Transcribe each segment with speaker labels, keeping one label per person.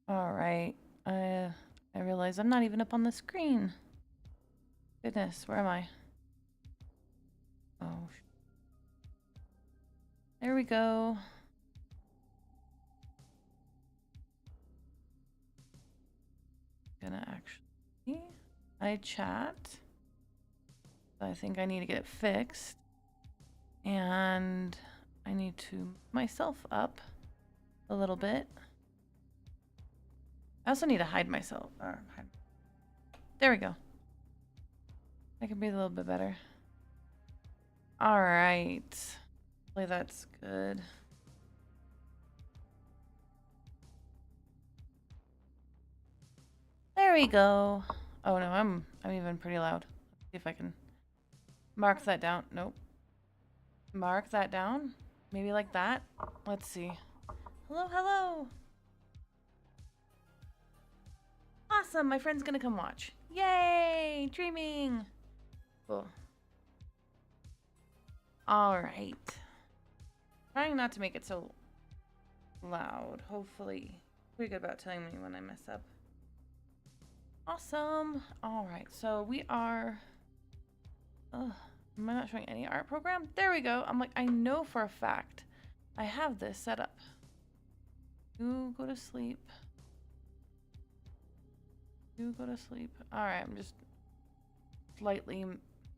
Speaker 1: All right. I realize I'm not even up on the screen. Goodness, where am I? Oh, there we go. Gonna actually, I chat. I think I need to get it fixed, and I need to myself up a little bit. I also need to hide myself. There we go. I can breathe a little bit better. All right. Hopefully that's good. There we go. Oh no, I'm even pretty loud. Let's see if I can mark that down. Nope. Mark that down. Maybe like that. Let's see. Hello, hello. Awesome, my friend's gonna come watch. Yay, dreaming. Cool. All right. Trying not to make it so loud. Hopefully, pretty good about telling me when I mess up. Awesome. All right, so we are. Am I not showing any art program? There we go. I'm like, I know for a fact I have this set up. You go to sleep. You go to sleep. All right, I'm just slightly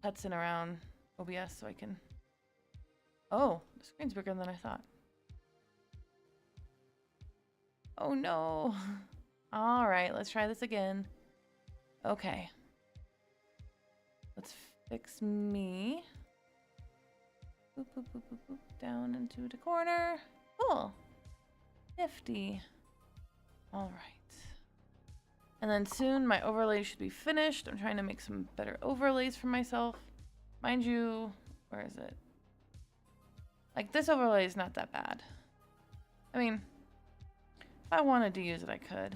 Speaker 1: putzing around OBS so I can. Oh, the screen's bigger than I thought. Oh no. All right, let's try this again. Okay. Let's fix me. Boop, boop, boop, boop, boop. Down into the corner. Cool. Nifty. All right. And then soon my overlay should be finished. I'm trying to make some better overlays for myself. Mind you, where is it? Like, this overlay is not that bad. I mean, if I wanted to use it, I could.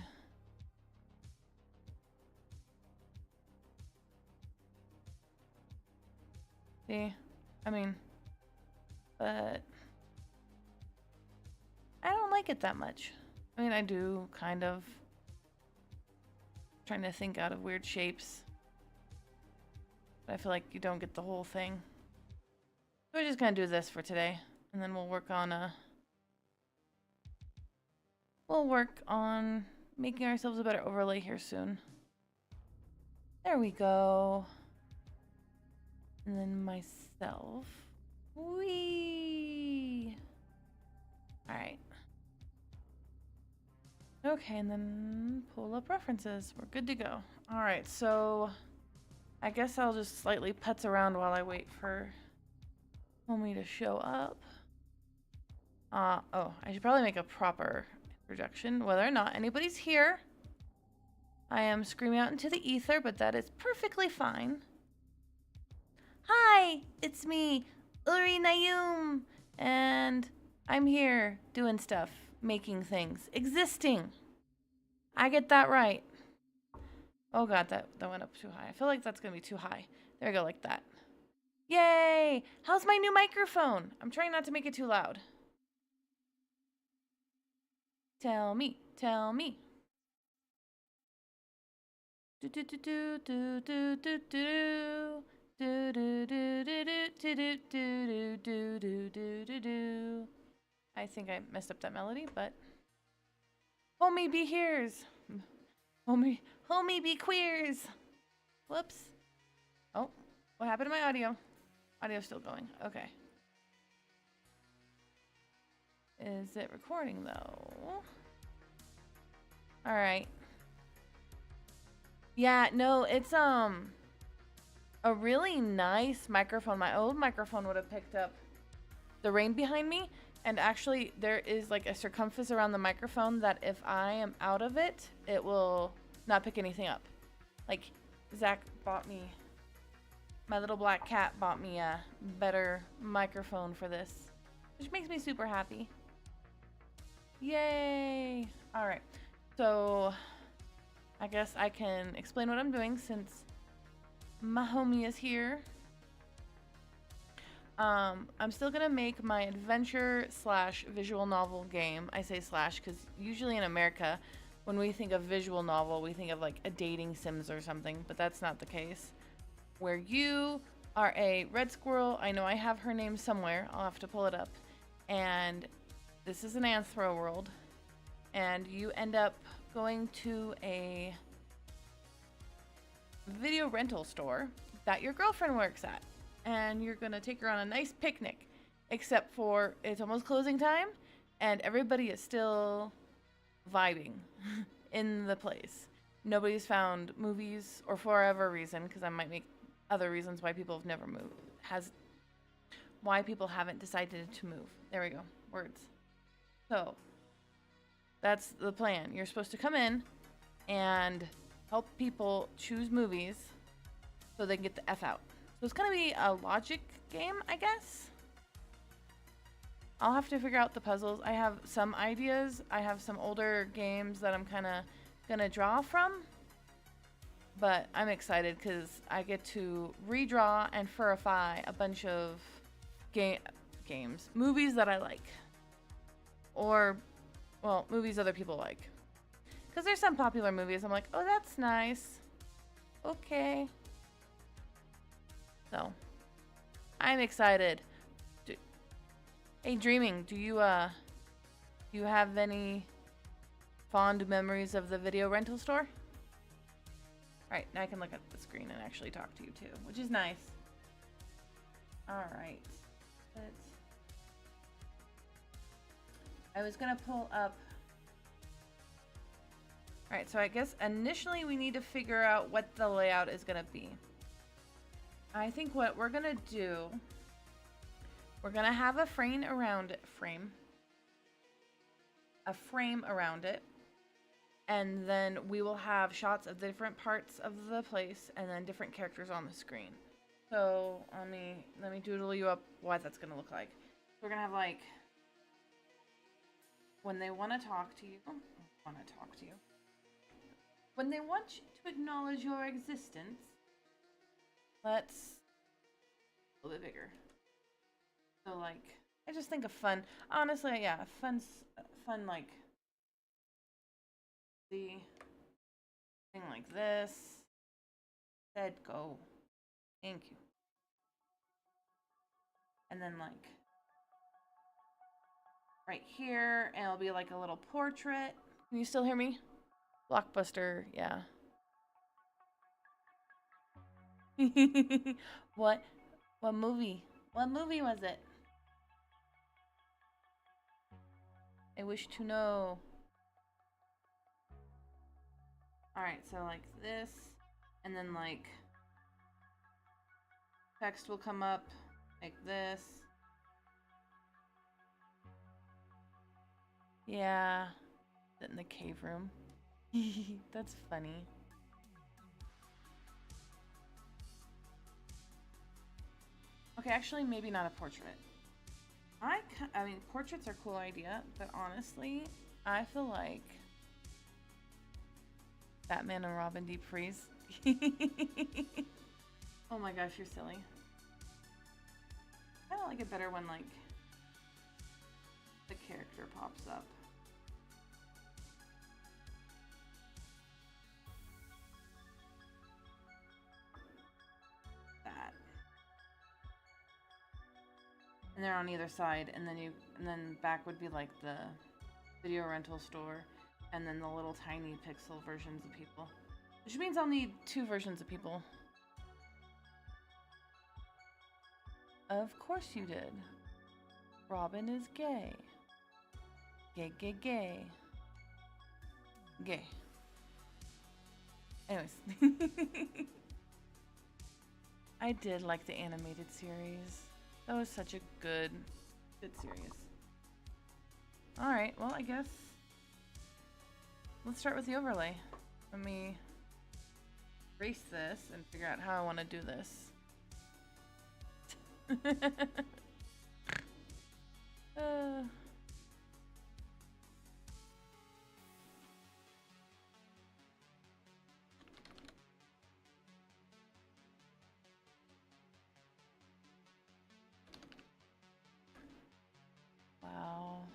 Speaker 1: See? I mean, but I don't like it that much. I mean, I do kind of. Trying to think out of weird shapes. But I feel like you don't get the whole thing. So we're just gonna do this for today. And then we'll work on making ourselves a better overlay here soon. There we go. And then myself. Whee! Alright. Okay, and then pull up references. We're good to go. Alright, so I guess I'll just slightly putz around while I wait for homie to show up. Oh, I should probably make a proper introduction, whether or not anybody's here. I am screaming out into the ether, but that is perfectly fine. Hi, it's me, Uri Nayum, and I'm here doing stuff, making things, existing. I get that right. Oh god, that went up too high. I feel like that's gonna be too high. There we go, like that. Yay! How's my new microphone? I'm trying not to make it too loud. Tell me, tell me. Do do do do do do do do. Do do do do do do do do do do do do. I think I messed up that melody, but homie be here's. Homie be queers. Whoops. Oh, what happened to my audio? Audio's still going. Okay. Is it recording though? All right. Yeah, no, it's a really nice microphone. My old microphone would have picked up the rain behind me, and actually there is like a circumference around the microphone that if I am out of it, it will not pick anything up. Like Zach bought me, my little black cat bought me a better microphone for this, which makes me super happy. Yay! All right, so I guess I can explain what I'm doing since my homie is here. I'm still gonna make my adventure slash visual novel game. I say slash because usually in America, when we think of visual novel, we think of like a dating Sims or something, but that's not the case. Where you are a red squirrel. I know I have her name somewhere. I'll have to pull it up. And this is an Anthro world. And you end up going to a video rental store that your girlfriend works at. And you're going to take her on a nice picnic. Except for it's almost closing time. And everybody is still vibing in the place. Nobody's found movies, or for whatever reason, because I might make other reasons why people have never moved. Why people haven't decided to move. There we go. Words. So, that's the plan. You're supposed to come in and help people choose movies so they can get the F out. So it's going to be a logic game, I guess. I'll have to figure out the puzzles. I have some ideas. I have some older games that I'm kind of going to draw from. But I'm excited because I get to redraw and furify a bunch of games. Movies that I like. Or, well, movies other people like. Because there's some popular movies I'm like, oh, that's nice. Okay. So, I'm excited. Hey, Dreaming, do you have any fond memories of the video rental store? Alright, now I can look at the screen and actually talk to you too, which is nice. Alright. I was gonna pull up... Alright, so I guess initially we need to figure out what the layout is gonna be. I think what we're gonna do... We're gonna have a frame around it. A frame around it. And then we will have shots of the different parts of the place and then different characters on the screen. So let me doodle you up what that's gonna look like. We're gonna have like when they wanna talk to you. When they want to acknowledge your existence, let's a little bit bigger. So like, I just think of fun. Honestly, yeah, fun like the thing like this. Said go. Thank you. And then like right here, and it'll be like a little portrait. Can you still hear me? Blockbuster, yeah. What movie? What movie was it? I wish to know. Alright, so like this, and then like text will come up like this. Yeah, sit in the cave room. That's funny. Okay, actually maybe not a portrait. I mean, portraits are a cool idea, but honestly, I feel like Batman and Robin deep freeze. Oh my gosh, you're silly. I don't like it better when like the character pops up. That. And they're on either side, and then back would be like the video rental store, and then the little tiny pixel versions of people. Which means I'll need 2 versions of people. Of course you did. Robin is gay. Gay, gay, gay. Gay. Anyways. I did like the animated series. That was such a good series. Alright, well, I guess let's start with the overlay. Let me erase this and figure out how I want to do this. Wow.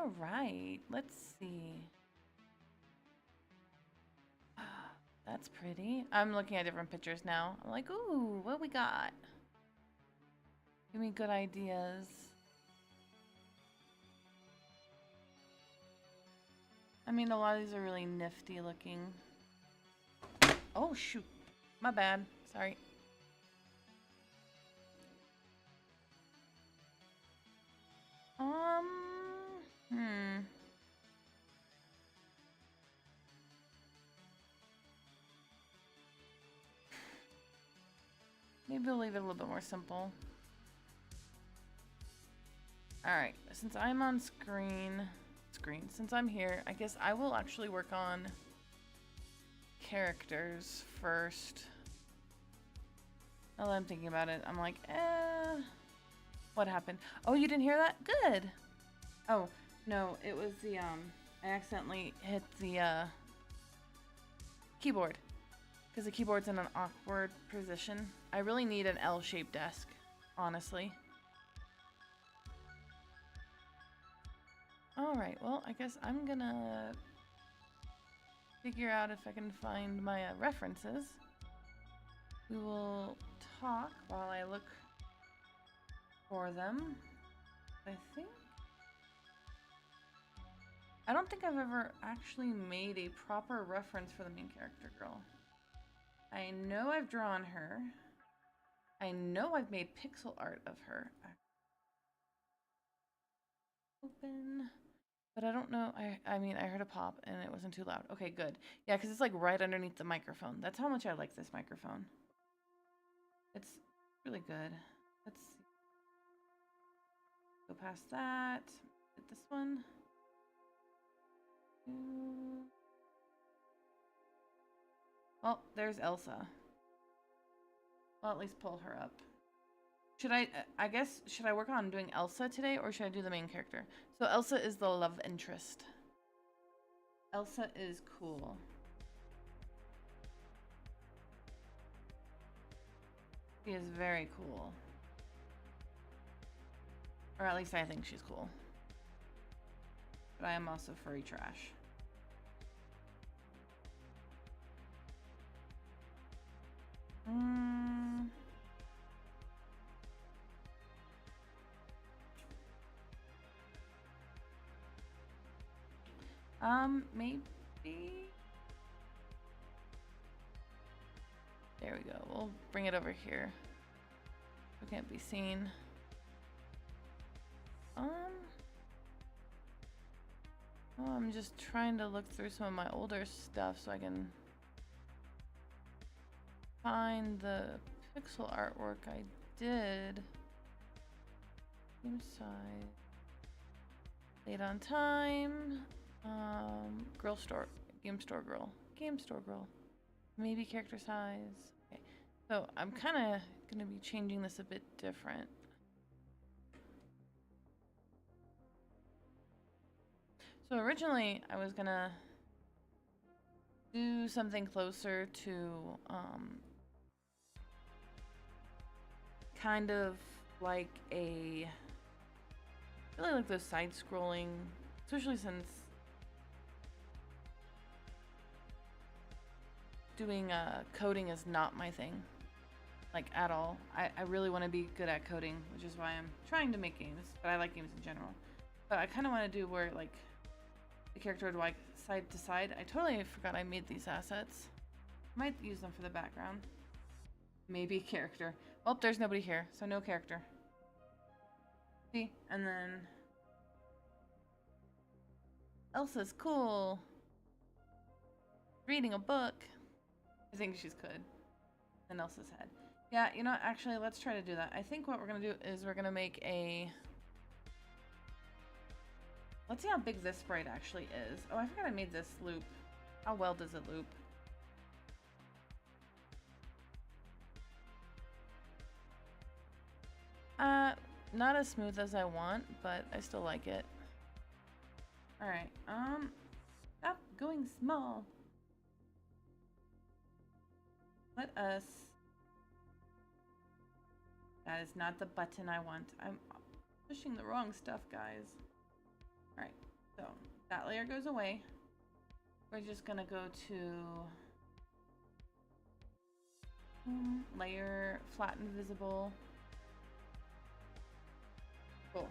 Speaker 1: All right, let's see. That's pretty. I'm looking at different pictures now. I'm like, ooh, what we got? Give me good ideas. I mean, a lot of these are really nifty looking. Oh, shoot. My bad. Sorry. Hmm. Maybe we'll leave it a little bit more simple. Alright, since I'm on since I'm here, I guess I will actually work on characters first. Now that I'm thinking about it, I'm like, what happened? Oh, you didn't hear that? Good. Oh, no, it was the, I accidentally hit the, keyboard. Because the keyboard's in an awkward position. I really need an L-shaped desk, honestly. Alright, well, I guess I'm gonna figure out if I can find my references. We will talk while I look for them. I don't think I've ever actually made a proper reference for the main character girl. I know I've drawn her. I know I've made pixel art of her. Open. But I don't know. I mean, I heard a pop and it wasn't too loud. Okay, good. Yeah, because it's like right underneath the microphone. That's how much I like this microphone. It's really good. Let's see. Go past that. Hit this one. Oh, there's Elsa. Well, at least pull her up. Should I guess, should I work on doing Elsa today or should I do the main character? So Elsa is the love interest. Elsa is cool. She is very cool. Or at least I think she's cool. But I am also furry trash. Maybe. There we go. We'll bring it over here. It can't be seen. Oh, I'm just trying to look through some of my older stuff so I can find the pixel artwork I did. Game size. Late on time. Girl store. Game store girl. Game store girl. Maybe character size. Okay. So I'm kind of going to be changing this a bit different. So originally I was going to do something closer to kind of like a really like those side scrolling, especially since doing coding is not my thing, like at all. I really want to be good at coding, which is why I'm trying to make games, but I like games in general. But I kind of want to do where like the character would like side to side. I totally forgot I made these assets. Might use them for the background. Maybe character. Oh, there's nobody here, so no character. See? And then Elsa's cool. Reading a book. I think she's good. And Elsa's head. Yeah, you know, actually, let's try to do that. I think what we're going to do is we're going to make a... Let's see how big this sprite actually is. Oh, I forgot I made this loop. How well does it loop? Not as smooth as I want, but I still like it. Alright, stop going small. Let us... That is not the button I want. I'm pushing the wrong stuff, guys. Alright, that layer goes away. We're just gonna go to layer, flatten visible. Cool.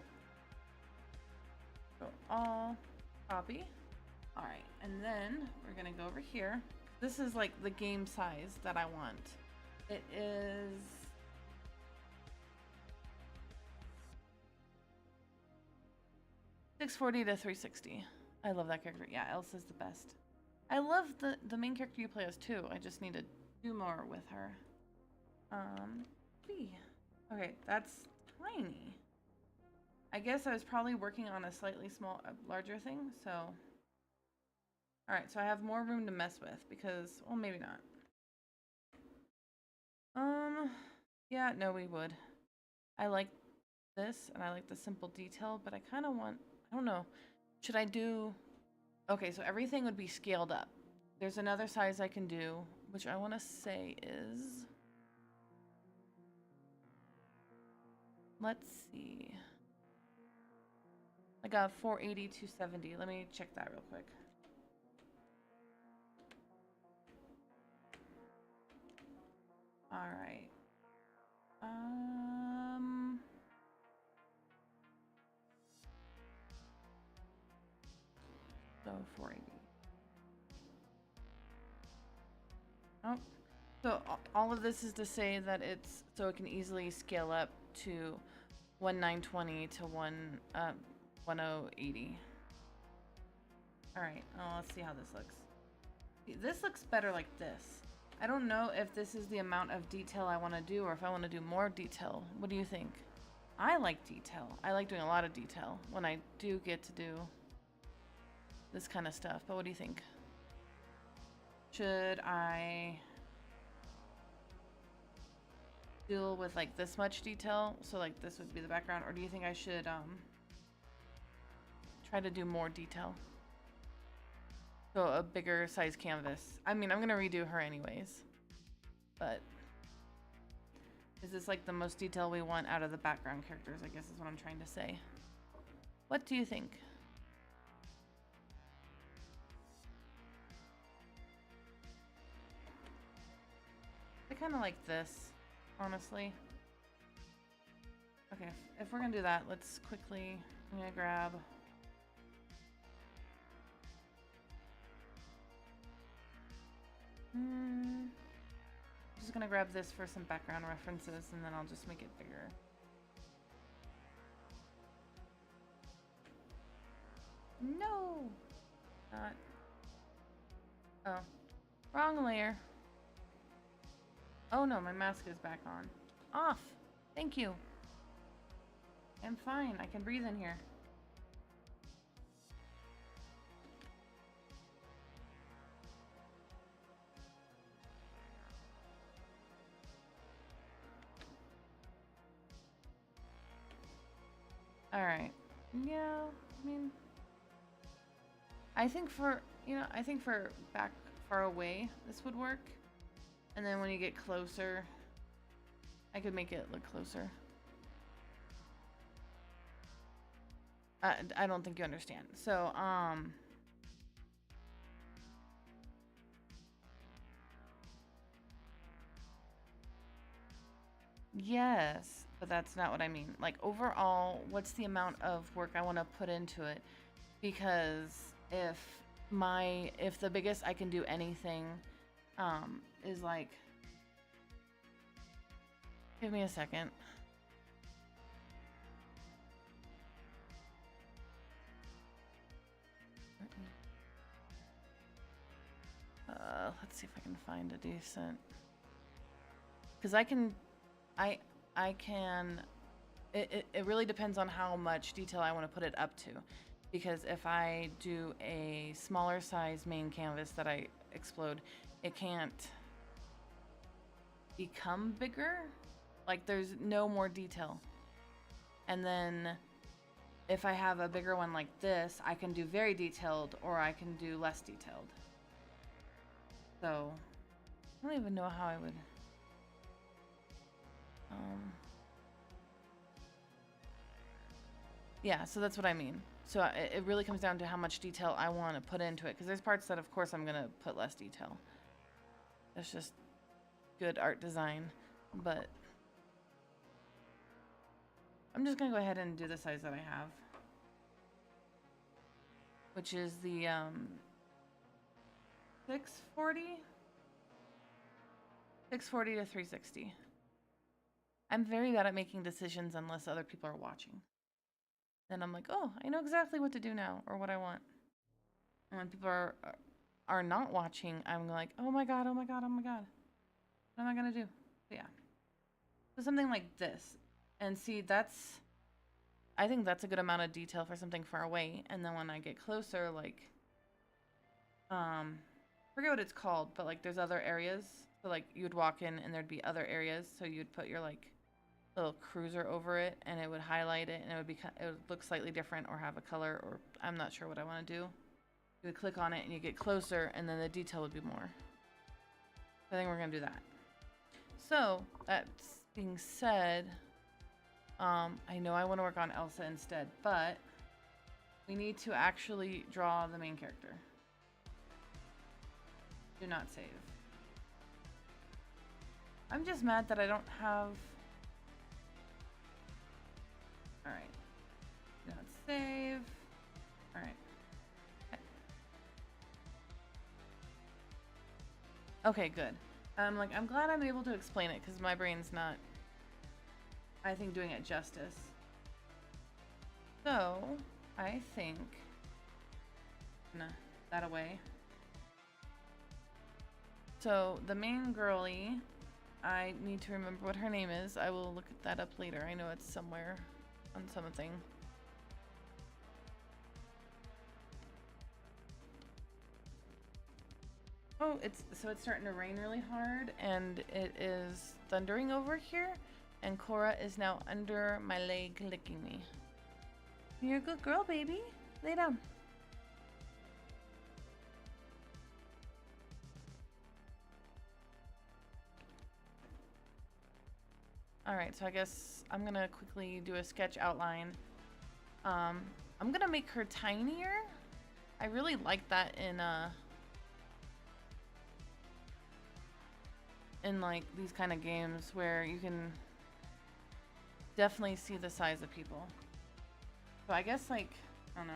Speaker 1: Go all, copy. All right, and then we're gonna go over here. This is like the game size that I want. It is 640 to 360. I love that character. Yeah, Elsa's the best. I love the main character you play as too. I just need to do more with her. B. Okay, that's tiny. I guess I was probably working on a slightly larger thing, so. All right, so I have more room to mess with because, well, maybe not. Yeah, no, we would. I like this and I like the simple detail, but I kind of want, I don't know. Should I do, okay, so everything would be scaled up. There's another size I can do, which I want to say is, let's see. I got 480, 270. Let me check that real quick. All right. So 480. Oh, so all of this is to say that it's so it can easily scale up to 1920 to 1080. All right. Oh, let's see how this looks. This looks better like this. I don't know if this is the amount of detail I want to do or if I want to do more detail. What do you think? I like detail. I like doing a lot of detail when I do get to do this kind of stuff. But what do you think? Should I deal with like this much detail? So like this would be the background, or do you think I should try to do more detail? So a bigger size canvas. I mean, I'm gonna redo her anyways, but is this like the most detail we want out of the background characters? I guess is what I'm trying to say. What do you think? I kind of like this, honestly. Okay, if we're gonna do that, let's quickly, I'm gonna grab I'm just gonna grab this for some background references and then I'll just make it bigger. No! Not. Oh. Wrong layer. Oh no, my mask is back on. Off! Thank you. I'm fine. I can breathe in here. Alright. Yeah, I mean, I think for, I think for back far away, this would work. And then when you get closer, I could make it look closer. I don't think you understand. So, yes, but that's not what I mean. Like overall, what's the amount of work I want to put into it? Because if the biggest I can do anything is like, give me a second. Let's see if I can find a decent, because I can it really depends on how much detail I want to put it up to, because if I do a smaller size main canvas that I explode, it can't become bigger, like there's no more detail. And then if I have a bigger one like this, I can do very detailed or I can do less detailed. So I don't even know how I would yeah, so that's what I mean. So it really comes down to how much detail I want to put into it. Because there's parts that, of course, I'm going to put less detail. That's just good art design. But I'm just going to go ahead and do the size that I have. Which is the 640? 640 to 360. I'm very bad at making decisions unless other people are watching. Then I'm like, oh, I know exactly what to do now or what I want. And when people are not watching, I'm like, oh my god, oh my god, oh my god. What am I gonna do? But yeah. So something like this. And see, I think that's a good amount of detail for something far away. And then when I get closer, like, forget what it's called, but like there's other areas. So like you'd walk in and there'd be other areas. So you'd put your like little cruiser over it and it would highlight it and it would look slightly different or have a color, or I'm not sure what I want to do. You would click on it and you get closer and then the detail would be more. I think we're gonna do that. So that being said, I know I want to work on Elsa instead, but we need to actually draw the main character. Do not save. I'm just mad that I don't have... Alright. Do not save. Alright. Okay, good. I'm glad I'm able to explain it because my brain's not, I think, doing it justice. So, I think... Nah, that away. So, the main girly, I need to remember what her name is. I will look that up later. I know it's somewhere on something. Oh, it's starting to rain really hard, and it is thundering over here, and Cora is now under my leg licking me. You're a good girl, baby. Lay down. Alright, so I guess I'm gonna quickly do a sketch outline. I'm gonna make her tinier. I really like that in like these kind of games where you can definitely see the size of people. So I guess like, I don't know.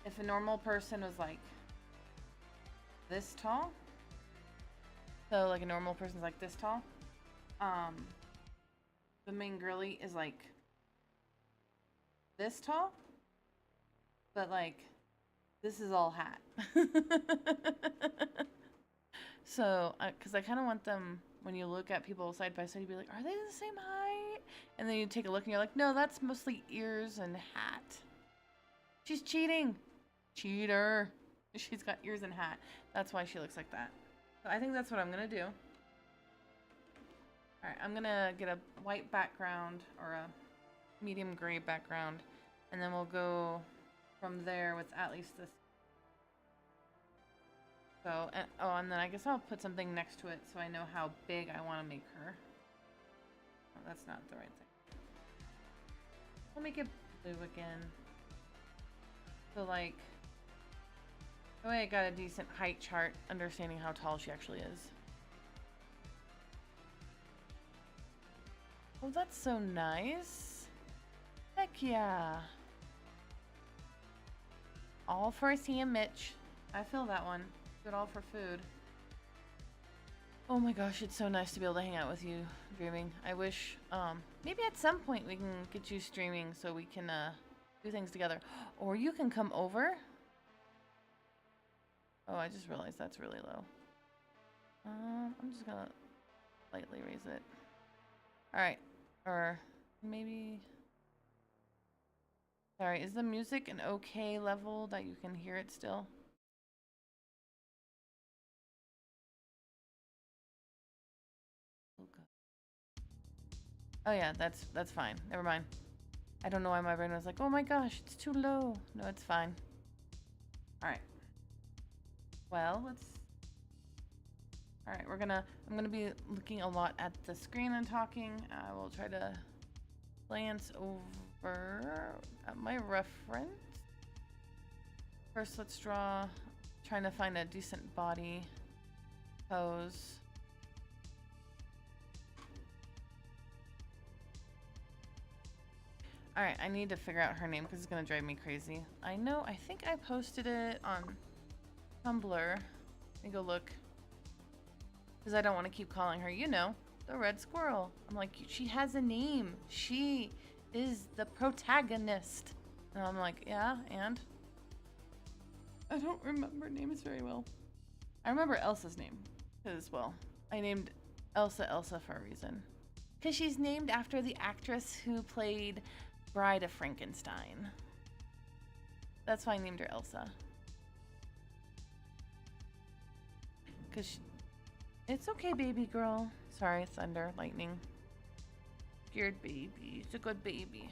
Speaker 1: If a normal person was like this tall, so like a normal person's like this tall, the main girly is like this tall, but like this is all hat. So, because I kind of want them, when you look at people side by side, you'd be like, are they the same height? And then you take a look and you're like, no, that's mostly ears and hat. She's cheating. Cheater. She's got ears and hat. That's why she looks like that. So I think that's what I'm going to do. Alright, I'm going to get a white background or a medium gray background. And then we'll go from there with at least this. So, and then I guess I'll put something next to it so I know how big I want to make her. Oh, that's not the right thing. We'll make it blue again. So like, that way I got a decent height chart, understanding how tall she actually is. Oh, that's so nice. Heck yeah. All for a sandwich. I feel that one. Do it all for food. Oh my gosh, it's so nice to be able to hang out with you, Dreaming. I wish, maybe at some point we can get you streaming so we can, do things together. Or you can come over. Oh, I just realized that's really low. I'm just gonna lightly raise it. Alright. Or maybe... Sorry, is the music an okay level that you can hear it still? Oh yeah, that's fine. Never mind. I don't know why my brain was like, oh my gosh, it's too low. No, it's fine. Alright. Well, let's... Alright, I'm gonna be looking a lot at the screen and talking. I will try to glance over at my reference. First, let's draw, trying to find a decent body pose. Alright, I need to figure out her name because it's going to drive me crazy. I know, I think I posted it on Tumblr. Let me go look. Because I don't want to keep calling her, you know, the red squirrel. I'm like, she has a name. She is the protagonist. And I'm like, yeah, and? I don't remember names very well. I remember Elsa's name. Because, well, I named Elsa for a reason. Because she's named after the actress who played Bride of Frankenstein. That's why I named her Elsa. Because it's okay, baby girl. Sorry, thunder, lightning. Scared baby. It's a good baby.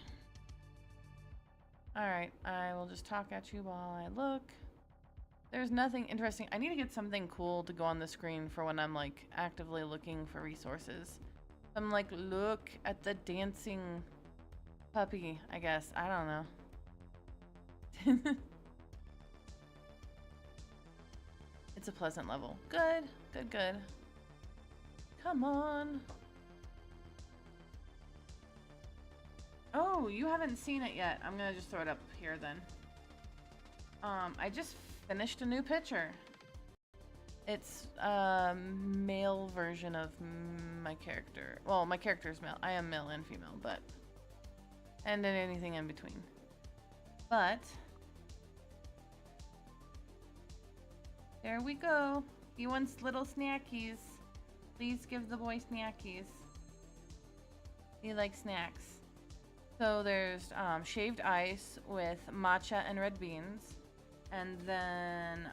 Speaker 1: Alright, I will just talk at you while I look. There's nothing interesting. I need to get something cool to go on the screen for when I'm like actively looking for resources. I'm like, look at the dancing puppy, I guess. I don't know. It's a pleasant level. Good, good, good. Come on. Oh, you haven't seen it yet. I'm gonna just throw it up here then. I just finished a new picture. It's a male version of my character. Well, my character's male. I am male and female, but... and then anything in between. But... there we go. He wants little snackies. Please give the boy snackies. He likes snacks. So there's shaved ice with matcha and red beans. And then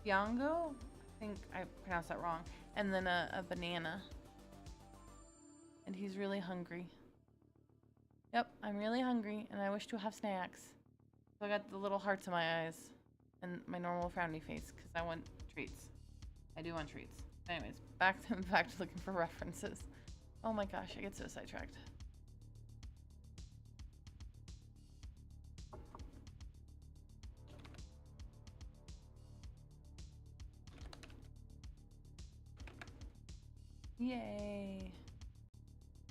Speaker 1: Yango, I think I pronounced that wrong. And then a banana. And he's really hungry. Yep, I'm really hungry and I wish to have snacks. So I got the little hearts in my eyes and my normal frowny face because I want treats. I do want treats. Anyways, back to looking for references. Oh my gosh, I get so sidetracked. Yay.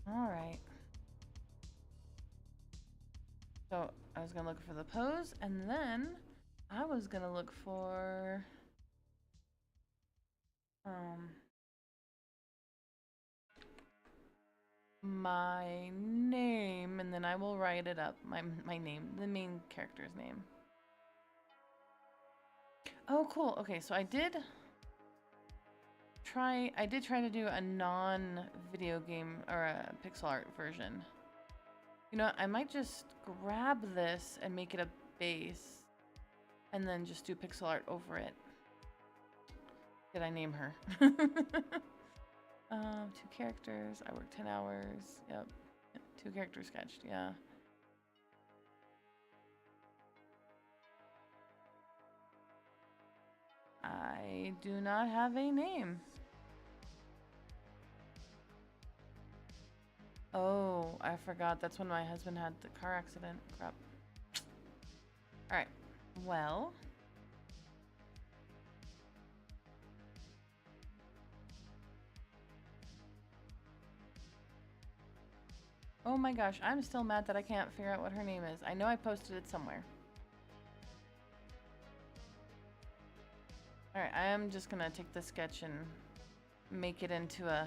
Speaker 1: All right. So I was gonna look for the pose and then I was gonna look for my name, and then I will write it up. My name, the main character's name. Oh, cool. Okay, so I did try to do a non-video game or a pixel art version. You know, I might just grab this and make it a base, and then just do pixel art over it. Did I name her? 2 characters. I worked 10 hours. Yep. 2 characters sketched. Yeah. I do not have a name. Oh, I forgot. That's when my husband had the car accident. Crap. Alright. Well. Oh my gosh, I'm still mad that I can't figure out what her name is. I know I posted it somewhere. Alright, I am just gonna take this sketch and make it into a...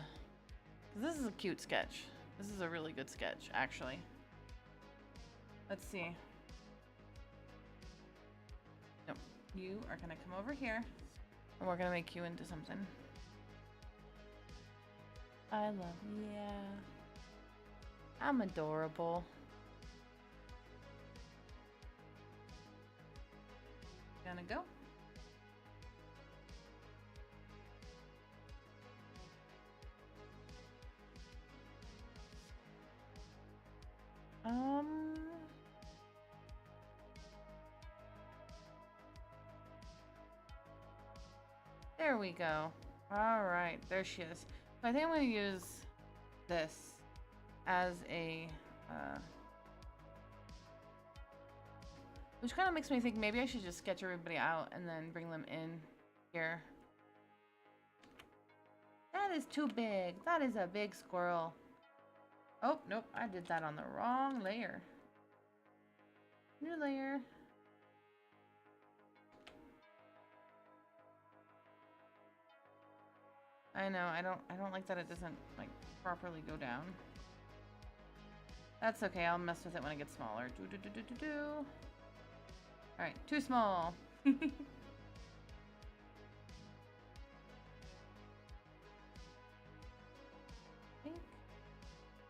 Speaker 1: this is a cute sketch. This is a really good sketch, actually. Let's see. Nope. You are gonna come over here, and we're gonna make you into something. I love you. Yeah. I'm adorable. Gonna go. There we go. All right, there she is. So I think I'm gonna use this as a Which kind of makes me think maybe I should just sketch everybody out and then bring them in here. That is too big. That is a big squirrel. Oh, nope. I did that on the wrong layer. New layer. I know. I don't like that it doesn't like properly go down. That's okay. I'll mess with it when it gets smaller. All right, too small. I think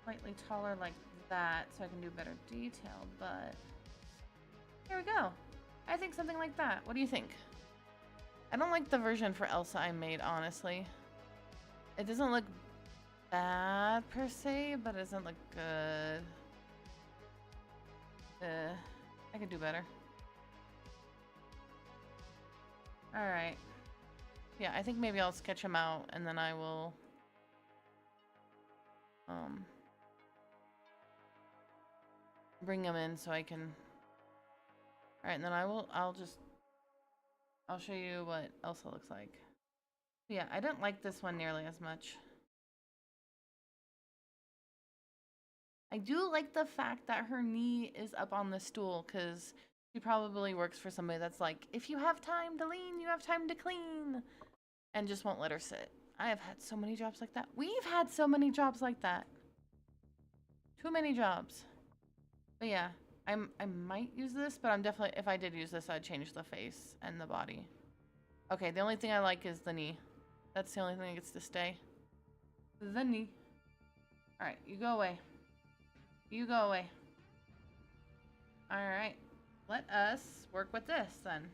Speaker 1: slightly taller like that so I can do better detail, but here we go. I think something like that. What do you think? I don't like the version for Elsa I made, honestly. It doesn't look bad per se, but it doesn't look good. I could do better. Alright. Yeah, I think maybe I'll sketch him out and then I will bring him in so I can. Alright, and then I'll show you what Elsa looks like. Yeah, I didn't like this one nearly as much. I do like the fact that her knee is up on the stool because she probably works for somebody that's like, if you have time to lean, you have time to clean, and just won't let her sit. I have had so many jobs like that. We've had so many jobs like that. Too many jobs. But yeah, I might use this, but I'm definitely, if I did use this, I'd change the face and the body. Okay, the only thing I like is the knee. That's the only thing that gets to stay. The knee. Alright, you go away. You go away. Alright. Let us work with this then.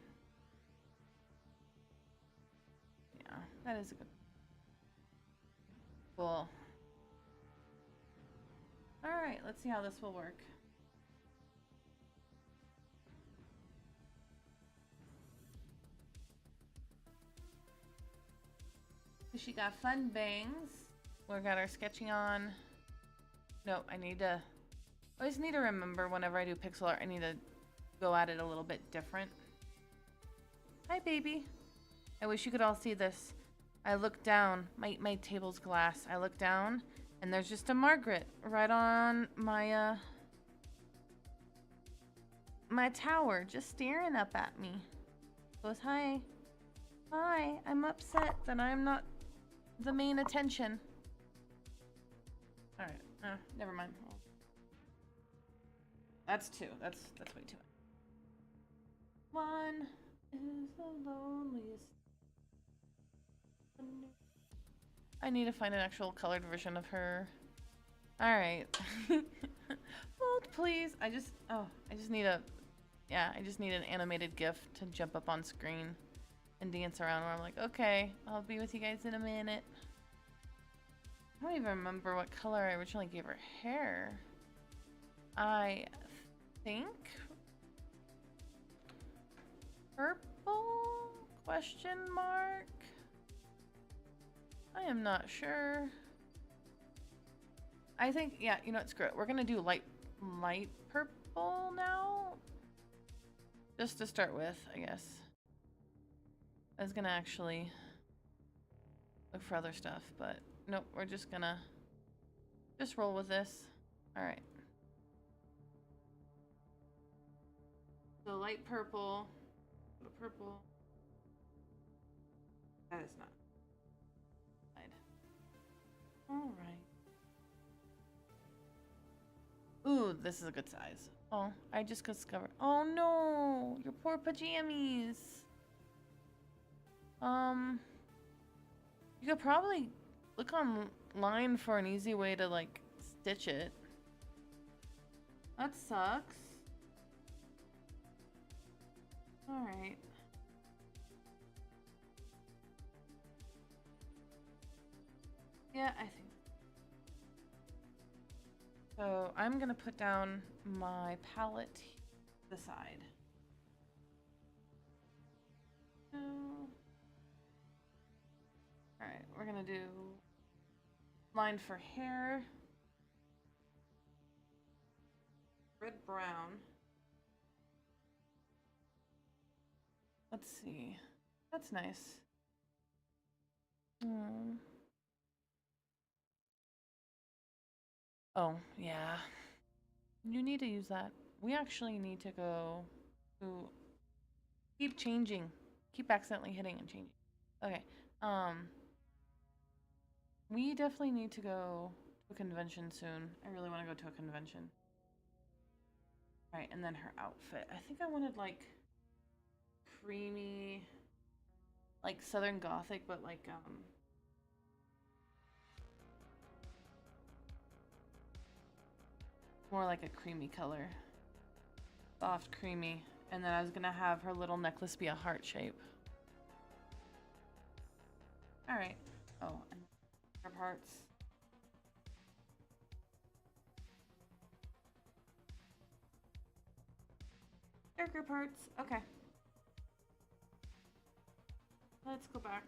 Speaker 1: Yeah, that is a good. Cool. Alright, let's see how this will work. She got fun bangs. We got our sketching on. No, I always need to remember whenever I do pixel art, I need to go at it a little bit different. Hi, baby. I wish you could all see this. I look down. My table's glass. I look down, and there's just a Margaret right on my my tower, just staring up at me. Goes, hi. Hi, I'm upset that I'm not the main attention. Alright, never mind. That's two. That's way too much. One is the loneliest. I need to find an actual colored version of her. Alright. Hold, please. I just need I just need an animated GIF to jump up on screen and dance around where I'm like, okay, I'll be with you guys in a minute. I don't even remember what color I originally gave her hair. I think purple? Question mark? I am not sure. I think, yeah, you know what, screw it. We're gonna do light purple now. Just to start with, I guess. I was gonna actually look for other stuff, but nope, we're just gonna roll with this. Alright. So light purple. Purple. That is not. Alright. Ooh, this is a good size. Oh, I just discovered. Oh no! Your poor pajamas! You could probably look online for an easy way to, like, stitch it. That sucks. Alright. Yeah, I think. So I'm gonna put down my palette to the side. Alright, we're gonna do line for hair. red brown. Let's see. That's nice. Oh, yeah. You need to use that. We actually need to go to keep changing. Keep accidentally hitting and changing. Okay. We definitely need to go to a convention soon. I really want to go to a convention. All right, and then her outfit. I think I wanted like creamy, like Southern Gothic, but like more like a creamy color. Soft, creamy. And then I was gonna have her little necklace be a heart shape. Alright. Oh, and her parts. Darker parts. Okay. Let's go back.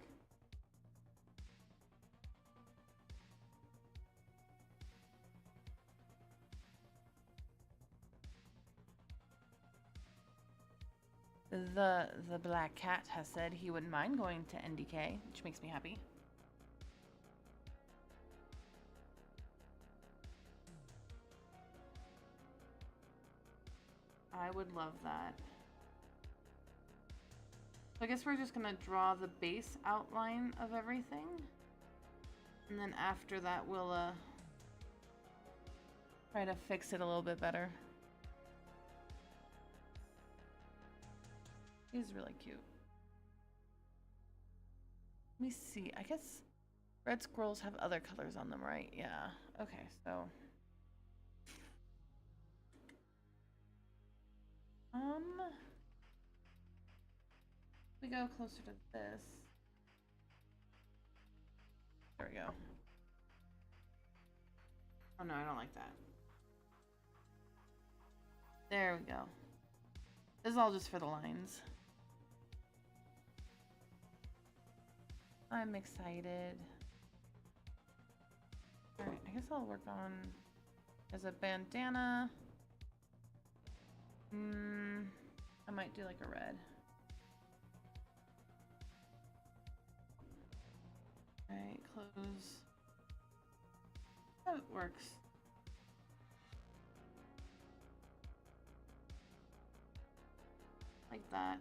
Speaker 1: The black cat has said he wouldn't mind going to NDK, which makes me happy. I would love that. So I guess we're just gonna draw the base outline of everything. And then after that we'll try to fix it a little bit better. He's really cute. Let me see. I guess red squirrels have other colors on them, right? Yeah. Okay, so we go closer to this. There we go. Oh no, I don't like that. There we go. This is all just for the lines. I'm excited. Alright, I guess I'll work on as a bandana. I might do like a red. Alright, close. Oh, it works. Like that.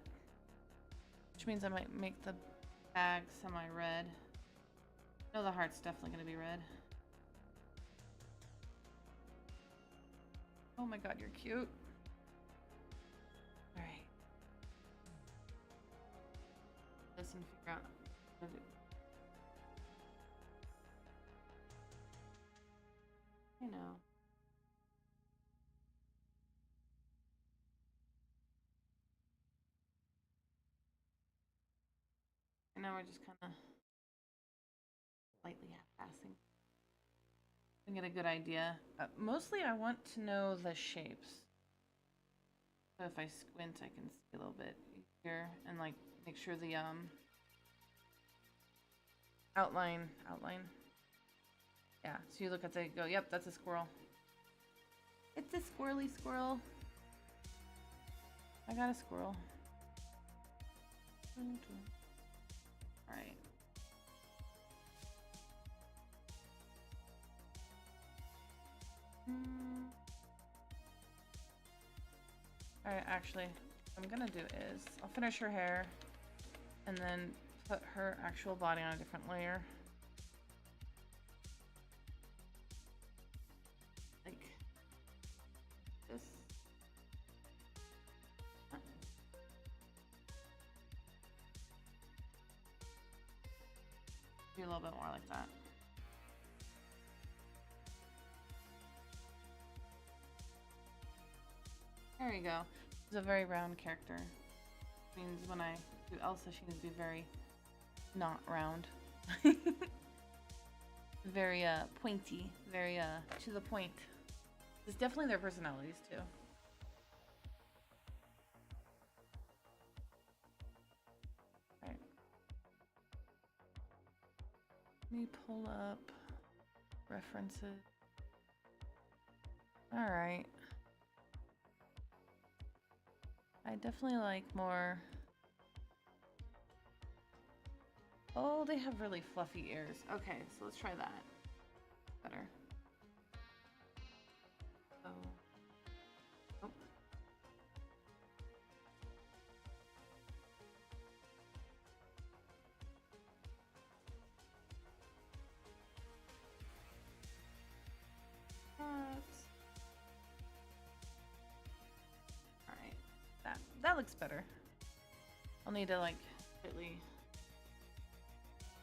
Speaker 1: Which means I might make the bag semi-red. No, the heart's definitely gonna be red. Oh my god, you're cute. Alright. Listen, figure out what to do. I know. And now we're just kind of slightly half-assing. I get a good idea. Mostly I want to know the shapes. So if I squint, I can see a little bit easier and like make sure the outline. Yeah, so you look at the go, yep, that's a squirrel. It's a squirrely squirrel. I got a squirrel. Alright. Alright, actually, what I'm gonna do is I'll finish her hair and then put her actual body on a different layer. Like this. Do a little bit more like that. There you go. She's a very round character. Which means when I do Elsa, she needs to be very not round. Very pointy, very to the point. It's definitely their personalities too. Alright. Let me pull up references. Alright. I definitely like more... Oh, they have really fluffy ears. Okay, so let's try that. Better. So... Oh. Alright. That looks better. I'll need to like really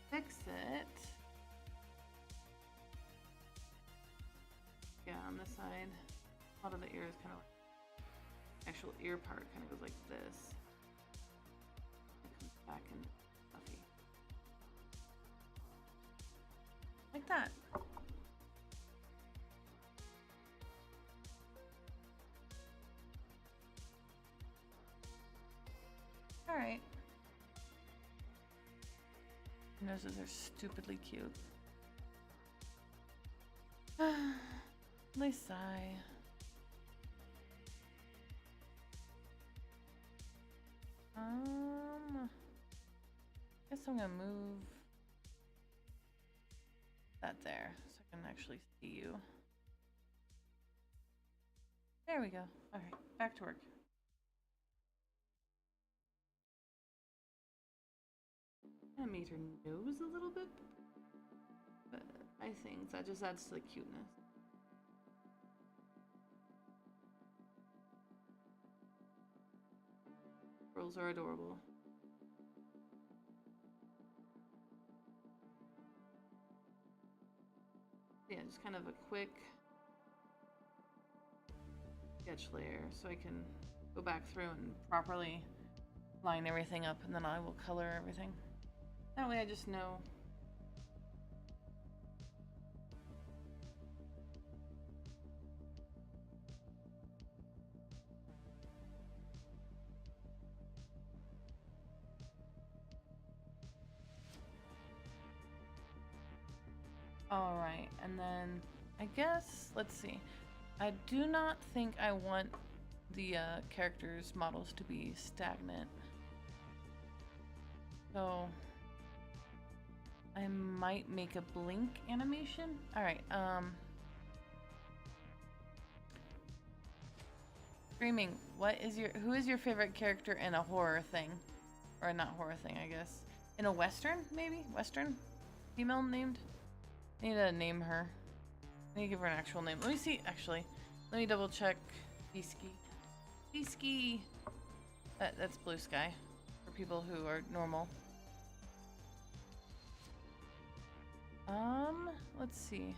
Speaker 1: fix it. Yeah, on this side. A lot of the ear is kind of like actual ear part kind of goes like this. It comes back in fluffy. Like that. Alright. Noses are stupidly cute. They sigh. Guess I'm gonna move that there so I can actually see you. There we go. Alright, back to work. I made her nose a little bit, but I think that just adds to the cuteness. Girls are adorable. Yeah, just kind of a quick sketch layer so I can go back through and properly line everything up, and then I will color everything. That way I just know. Alright, and then I guess, let's see. I do not think I want the characters' models to be stagnant. So I might make a blink animation. Alright, Screaming, who is your favorite character in a horror thing? Or not horror thing, I guess. In a Western, maybe? Western? Female named? I need to name her. I need to give her an actual name. Let me see, actually. Let me double check. Beesky. Beesky! That's Blue Sky. For people who are normal. Let's see.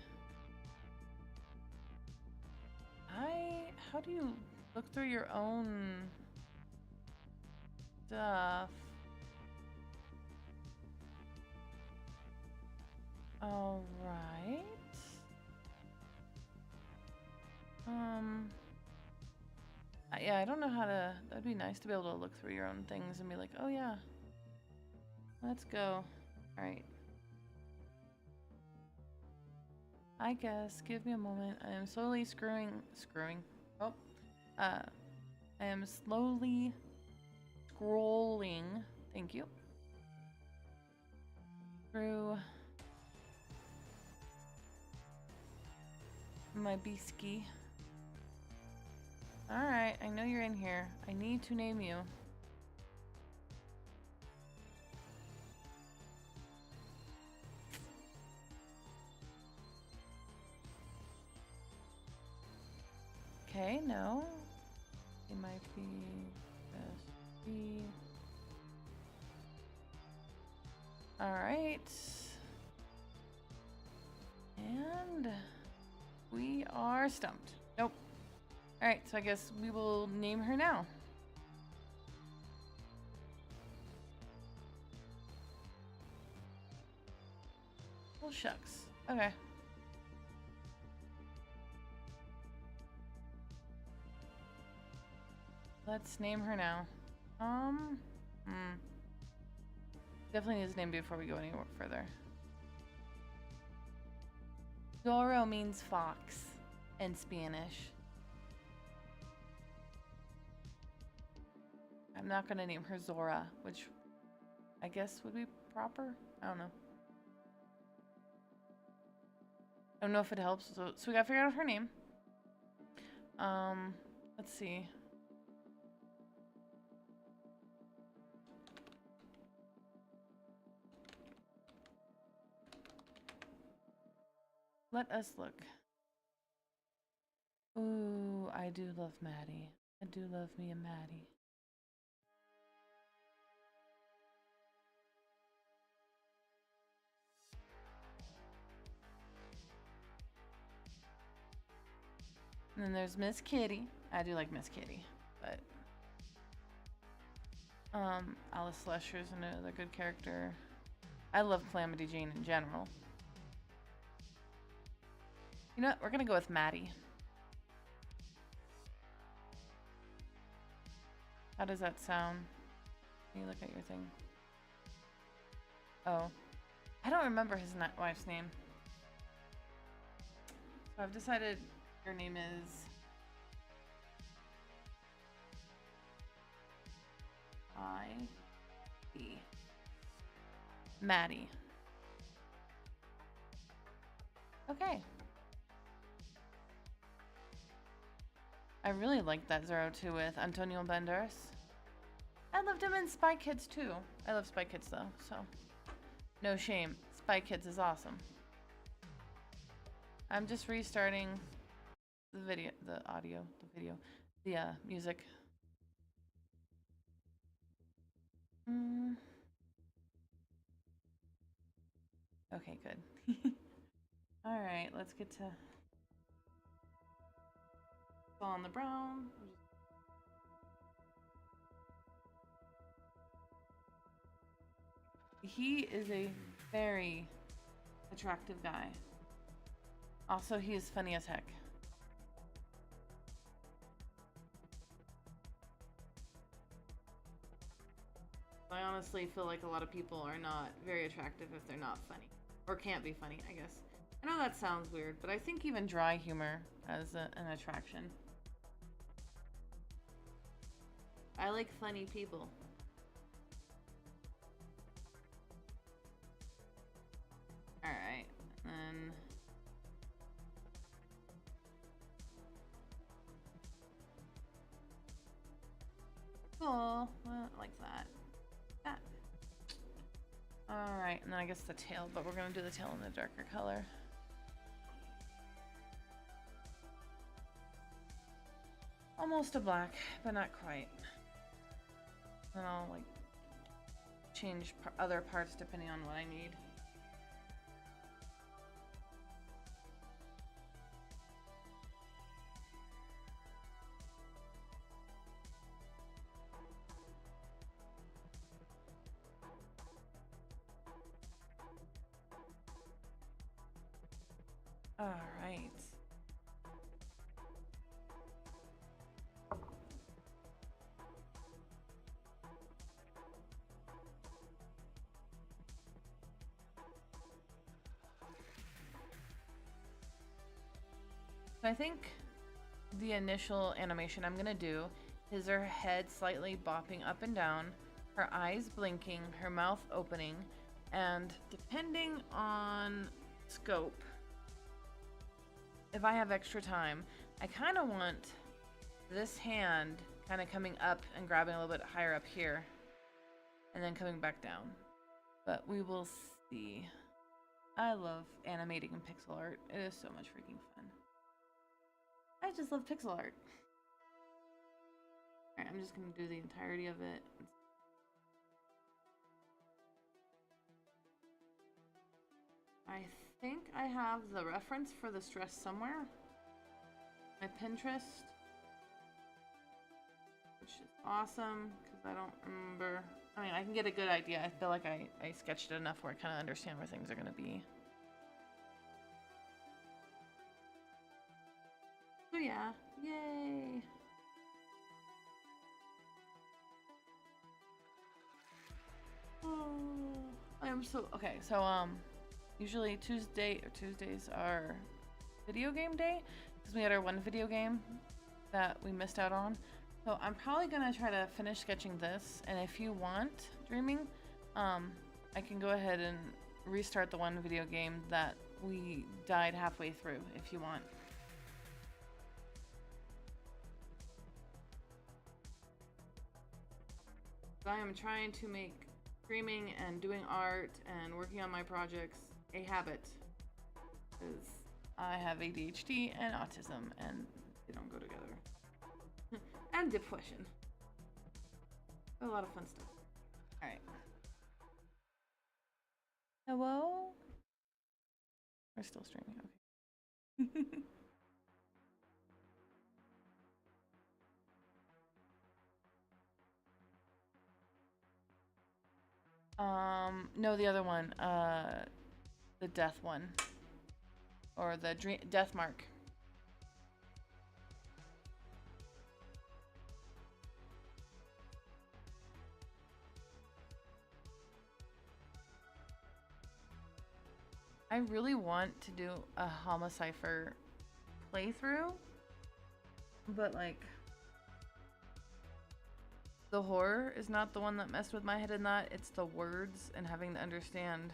Speaker 1: How do you look through your own stuff? Alright. Yeah, I don't know how to... That'd be nice to be able to look through your own things and be like, oh yeah. Let's go. Alright. I guess, give me a moment. I am slowly screwing. Oh. I am slowly scrolling. Thank you. Through my Beesky. Alright, I know you're in here. I need to name you. Okay, no. It might be SB. Alright. And we are stumped. Nope. Alright, so I guess we will name her now. Well, shucks. Okay. Let's name her now. Definitely needs a name before we go any further. Doro means fox in Spanish. I'm not gonna name her Zora, which I guess would be proper. I don't know. I don't know if it helps. So we gotta figure out her name. Let's see. Let us look. Ooh, I do love Maddie. I do love me a Maddie. And then there's Miss Kitty. I do like Miss Kitty, but Alice Lesher's another good character. I love Calamity Jane in general. You know what? We're gonna go with Maddie. How does that sound? Can you look at your thing? Oh, I don't remember his wife's name. So I've decided your name is Maddie. Okay. I really liked that Zero 2 with Antonio Banderas. I loved him in Spy Kids too. I love Spy Kids though, so no shame. Spy Kids is awesome. I'm just restarting the video, the audio, the video, the music. Okay, good. All right, let's get to on the brown. He is a very attractive guy. Also, he is funny as heck. I honestly feel like a lot of people are not very attractive if they're not funny. Or can't be funny, I guess. I know that sounds weird, but I think even dry humor has an attraction. I like funny people. Alright, and cool. Well, like that. That. Alright, and then I guess the tail, but we're gonna do the tail in the darker color. Almost a black, but not quite. And I'll like change other parts depending on what I need. All right. So I think the initial animation I'm gonna do is her head slightly bopping up and down, her eyes blinking, her mouth opening, and depending on scope, if I have extra time, I kind of want this hand kind of coming up and grabbing a little bit higher up here and then coming back down. But we will see. I love animating in pixel art. It is so much freaking fun. I just love pixel art. Alright, I'm just going to do the entirety of it. I think I have the reference for the stress somewhere. My Pinterest. Which is awesome, because I don't remember. I mean, I can get a good idea. I feel like I sketched it enough where I kind of understand where things are going to be. So yeah, yay! Oh, I am so okay. So usually Tuesdays are video game day because we had our one video game that we missed out on. So I'm probably gonna try to finish sketching this, and if you want, Dreaming, I can go ahead and restart the one video game that we died halfway through, if you want. I am trying to make streaming and doing art and working on my projects a habit, because I have ADHD and autism, and they don't go together. And depression. A lot of fun stuff. Alright. Hello? We're still streaming, okay. No, the other one. The death one. Or the death mark. I really want to do a Homicipher playthrough, but like the horror is not the one that messed with my head in that. It's the words and having to understand.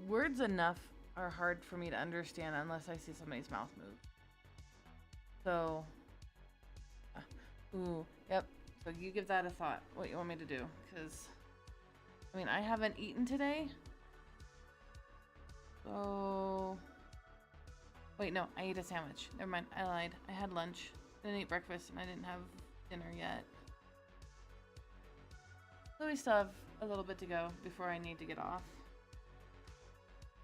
Speaker 1: Words enough are hard for me to understand unless I see somebody's mouth move. So, ooh, yep. So you give that a thought, what you want me to do. Because, I mean, I haven't eaten today. So, wait, no, I ate a sandwich. Never mind, I lied. I had lunch. Didn't eat breakfast, and I didn't have dinner yet. So we still have a little bit to go before I need to get off.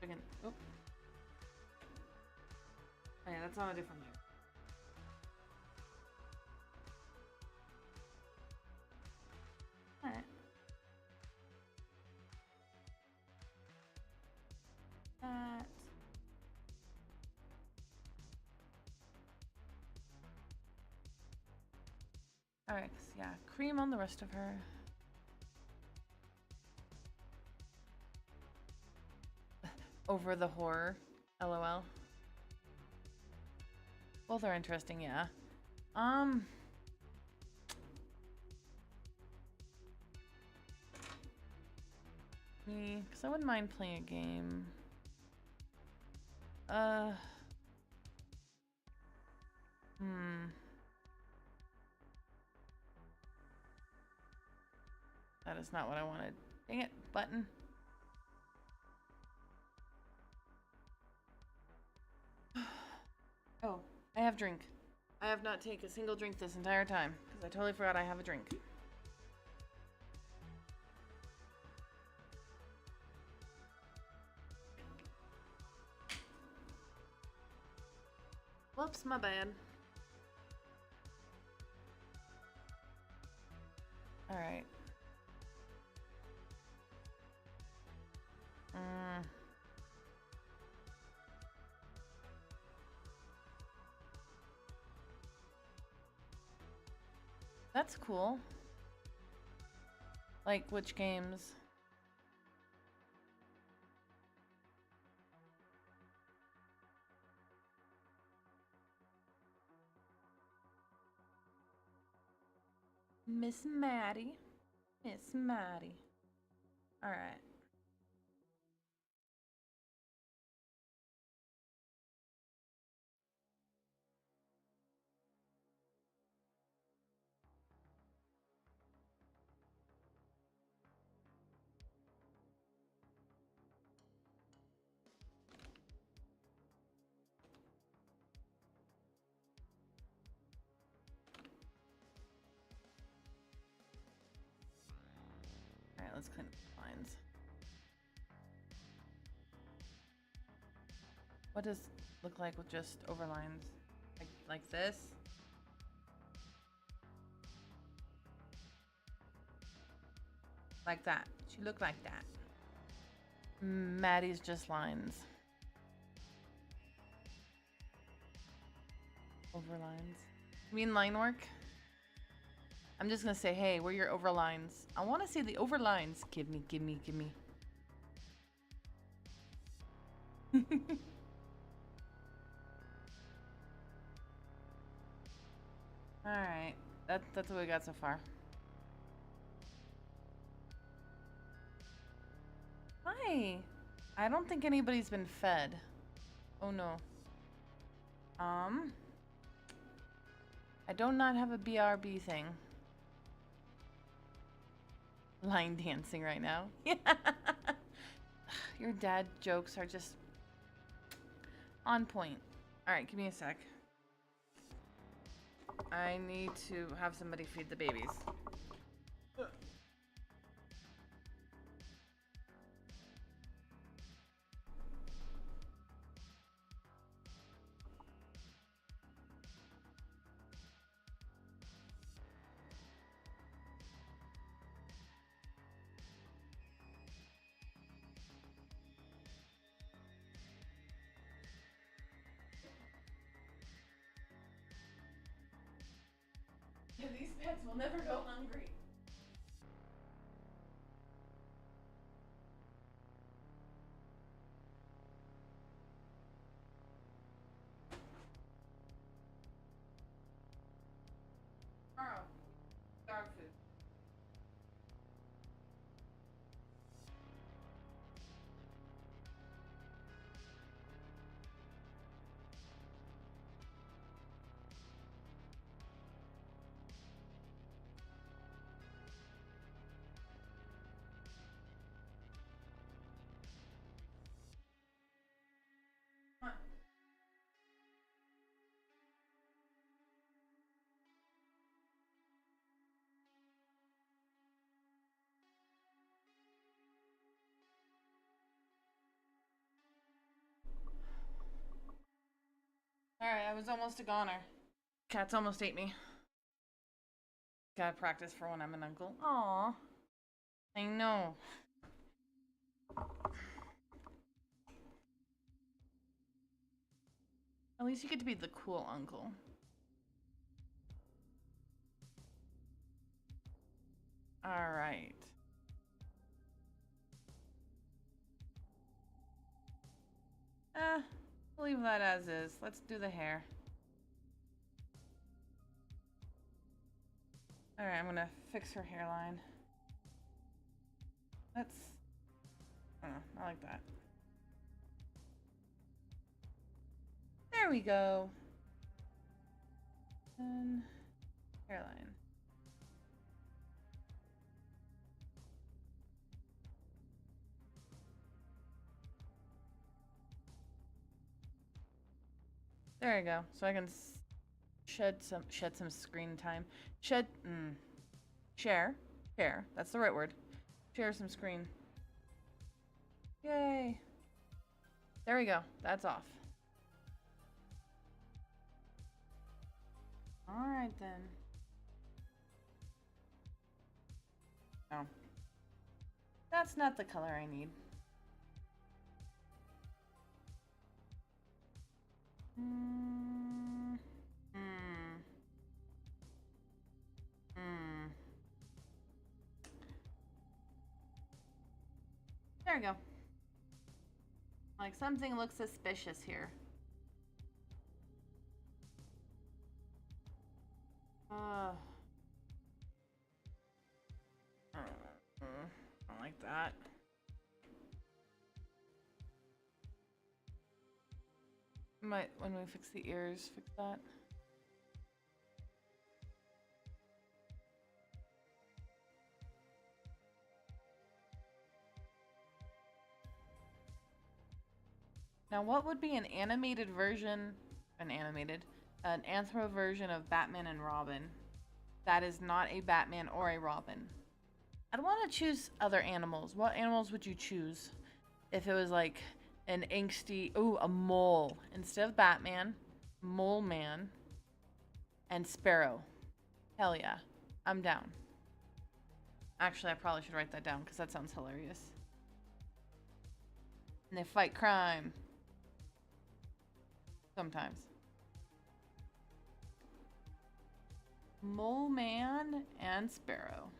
Speaker 1: Oh. Oh yeah, that's on a different layer. Alright. That. Alright, yeah, cream on the rest of her. Over the horror, LOL. Both are interesting, yeah. Me, because I wouldn't mind playing a game. That is not what I wanted. Dang it, button. Oh, I have drink. I have not taken a single drink this entire time, because I totally forgot I have a drink. Whoops, my bad. Alright. That's cool. Like, which games? Miss Maddie. Miss Maddie. Alright. Alright, let's clean up the lines. What does it look like with just overlines? Like this? Like that. She looked like that. Maddie's just lines. Overlines. You mean line work? I'm just gonna say, hey, where are your overlines? I want to see the overlines. Give me, give me, give me. Alright. That's what we got so far. Hi. I don't think anybody's been fed. Oh no. I do not have a BRB thing. Line dancing right now. Yeah. Your dad jokes are just on point. Alright, give me a sec. I need to have somebody feed the babies. These pets will never go hungry. Karl, dog food. Come on. Alright, I was almost a goner. Cats almost ate me. Gotta practice for when I'm an uncle. Aw. I know. At least you get to be the cool uncle. Alright. Leave that as is. Let's do the hair. Alright, I'm gonna fix her hairline. Let's... I don't know, I like that. There we go. And hairline. There we go. So I can shed some screen time. Share. That's the right word. Share some screen. Yay. There we go. That's off. Alright then. No. That's not the color I need. There we go. Like something looks suspicious here. I don't like that. Might, when we fix the ears, fix that. Now, what would be an animated version, an anthro version of Batman and Robin? That is not a Batman or a Robin. I'd want to choose other animals. What animals would you choose if it was like an angsty, ooh, a mole instead of Batman, Mole Man, and Sparrow? Hell yeah, I'm down. Actually, I probably should write that down because that sounds hilarious. And they fight crime. Sometimes. Mole Man and Sparrow.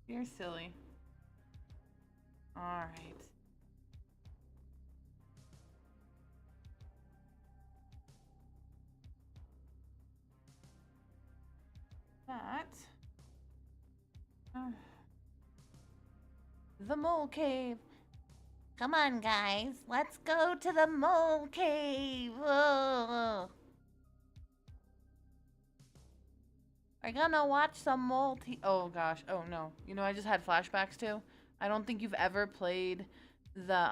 Speaker 1: You're silly. Alright. That. The mole cave. Come on, guys. Let's go to the mole cave. Whoa. We're gonna watch some mole oh gosh. Oh no. You know, I just had flashbacks too. I don't think you've ever played the